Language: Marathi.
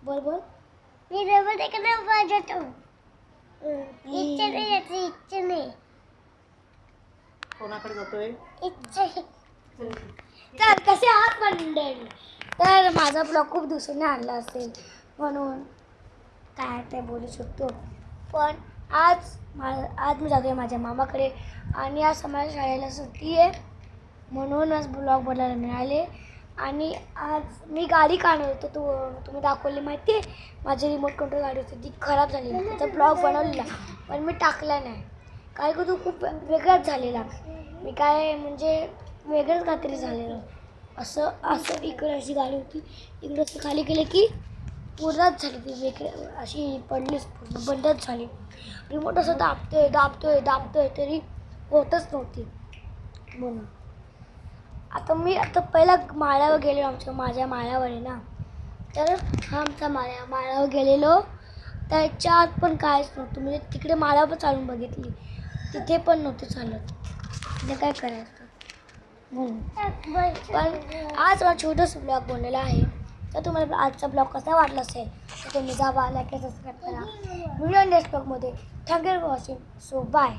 बोल बोल. मी रबर इकडे पाहिजे इच्छा नाही याची इच्छा नाही. कोणाकडे जातोय? इच्छा तर कसे आहात मंडळी? तर माझा ब्लॉग खूप दिवसांनी आणला असेल म्हणून काय ते बोलू शकतो. पण आज मी जातोय माझ्या मामाकडे आणि आज माझ्या शाळेला सुट्टी आहे म्हणून आज ब्लॉग बनायला मिळाले. आणि आज मी गाडी काढणार होतो. तुम्ही दाखवली माहिती आहे माझी रिमोट कंट्रोल गाडी होती ती खराब झालेली. त्याचा ब्लॉग बनवलेला पण मी टाकला नाही कारण की तो खूप वेगळाच झालेला. मी काय म्हणजे वेगळंच काहीतरी झालेलं. असं इकडे अशी गाडी होती, इकडे असं खाली केलं की पूर्णच झाली ती वेगळी अशी पडलीच, पूर्ण बंदच झाली. रिमोट असं दाबतोय तरी होतच नव्हती. म्हणून आता पहिला माळ्यावर गेलेलो माझ्या माळ्यावर आहे ना. तर हा आमचा माळ्यावर गेलेलो त्याच्यात पण काहीच नव्हतं. म्हणजे तिकडे माळ्यावर चालून बघितली तिथे पण नव्हतं चालत. म्हणजे काय करायचं म्हणून. पण आज मला छोटंसं ब्लॉग बनलेला आहे. तर तुम्हाला आजचा ब्लॉग कसा वाटला असेल तर तुम्ही जावा, लाईक सबस्क्राईब करा. व्हिडिओ नेक्स्ट ब्लॉगमध्ये. Thank you for watching. So bye.